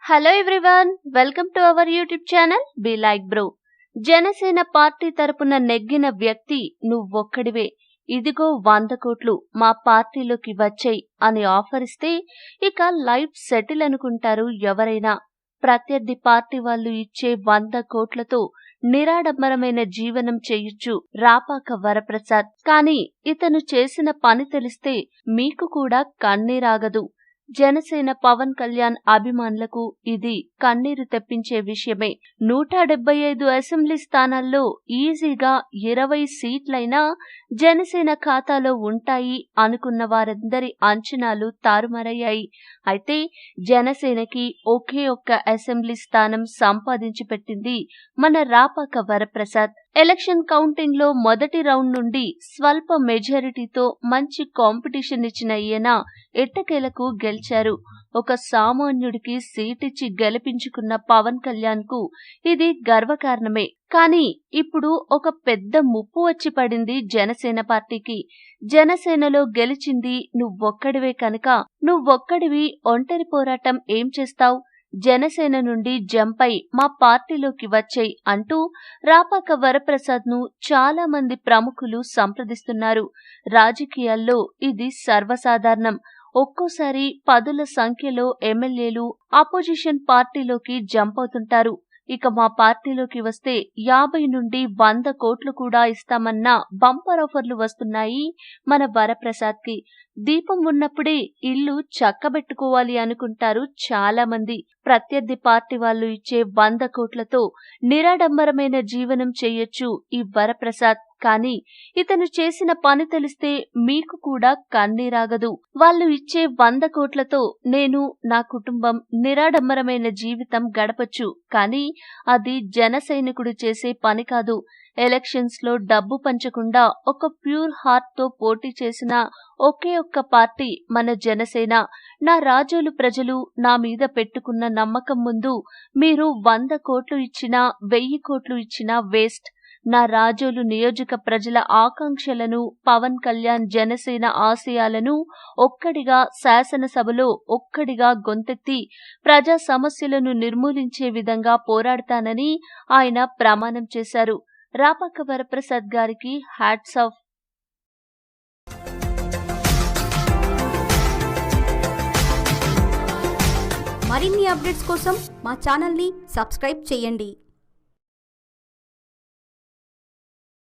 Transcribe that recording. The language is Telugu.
Hello everyone, welcome to our YouTube channel be like bro. Janasena party తరపున నెగ్గిన వ్యక్తి నువ్వొక్కడివే, ఇదిగో 100 కోట్లు మా పార్టీలోకి వచ్చాయి అని ఆఫర్ ఇస్తే ఇక లైఫ్ సెటిల్ అనుకుంటారు ఎవరైనా. ప్రత్యర్థి పార్టీ వాళ్ళు ఇచ్చే 100 కోట్లతో నిరాడంబరమైన జీవనం చేయొచ్చు రాపాక వరప్రసాద్. కానీ ఇతను చేసిన పని తెలిస్తే మీకు కూడా కన్నీరాగదు. జనసేన పవన్ కళ్యాణ్ అభిమానులకు ఇది కన్నీరు తెప్పించే విషయమే. 175 అసెంబ్లీ స్థానాల్లో ఈజీగా 20 సీట్లైనా జనసేన ఖాతాలో ఉంటాయి అనుకున్న వారందరి అంచనాలు తారుమారయ్యాయి. అయితే జనసేనకి ఒకే ఒక్క అసెంబ్లీ స్థానం సంపాదించి పెట్టింది మన రాపాక వరప్రసాద్. ఎలక్షన్ కౌంటింగ్ లో మొదటి రౌండ్ నుండి స్వల్ప మెజారిటీతో మంచి కాంపిటీషన్ ఇచ్చిన ఈయన ఎట్టకేలకు గెలిచారు. ఒక సామాన్యుడికి సీటిచ్చి గెలిపించుకున్న పవన్ కళ్యాణ్ కు ఇది గర్వకారణమే. కానీ ఇప్పుడు ఒక పెద్ద ముప్పు వచ్చి పడింది జనసేన పార్టీకి. జనసేనలో గెలిచింది నువ్వొక్కడివే కనుక నువ్వొక్కడివి ఒంటరి పోరాటం ఏం చేస్తావ్? జనసేన నుండి జంపై మా పార్టీలోకి వచ్చాయి అంటూ రాపాక వరప్రసాద్ ను చాలా మంది ప్రముఖులు సంప్రదిస్తున్నారు. రాజకీయాల్లో ఇది సర్వసాధారణం. ఒక్కోసారి పదుల సంఖ్యలో ఎమ్మెల్యేలు అపోజిషన్ పార్టీలోకి జంప్ అవుతుంటారు. ఇక మా పార్టీలోకి వస్తే 50 నుండి 100 కోట్లు కూడా ఇస్తామన్న బంపర్ ఆఫర్లు వస్తున్నాయి మన వరప్రసాద్ కి. దీపం ఉన్నప్పుడే ఇల్లు చక్కబెట్టుకోవాలి అనుకుంటారు చాలా మంది. ప్రత్యర్థి పార్టీ వాళ్ళు ఇచ్చే 100 కోట్లతో నిరాడంబరమైన జీవనం చేయొచ్చు ఈ వరప్రసాద్. కానీ ఇతను చేసిన పని తెలిస్తే మీకు కూడా కన్నీరాగదు. వాళ్ళు ఇచ్చే 100 కోట్లతో నేను, నా కుటుంబం నిరాడంబరమైన జీవితం గడపచ్చు. కానీ అది జన సైనికుడు చేసే పని కాదు. ఎలక్షన్స్ లో డబ్బు పంచకుండా ఒక ప్యూర్ హార్ట్ తో పోటీ చేసిన ఒకే ఒక్క పార్టీ మన జనసేన. నా రాజోలు ప్రజలు నా మీద పెట్టుకున్న నమ్మకం ముందు మీరు 100 కోట్లు ఇచ్చినా 1000 కోట్లు ఇచ్చినా వేస్ట్. నా రాజోలు నియోజక ప్రజల ఆకాంక్షలను, పవన్ కళ్యాణ్ జనసేన ఆశయాలను ఒక్కడిగా శాసనసభలో ఒక్కడిగా గొంతెత్తి ప్రజా సమస్యలను నిర్మూలించే విధంగా పోరాడతానని ఆయన ప్రమాణం చేశారు. రాపాక వరప్రసాద్ గారికి హ్యాట్స్ ఆఫ్. మరిన్ని అప్డేట్స్ కోసం మా ఛానల్ని సబ్స్క్రైబ్ చేయండి.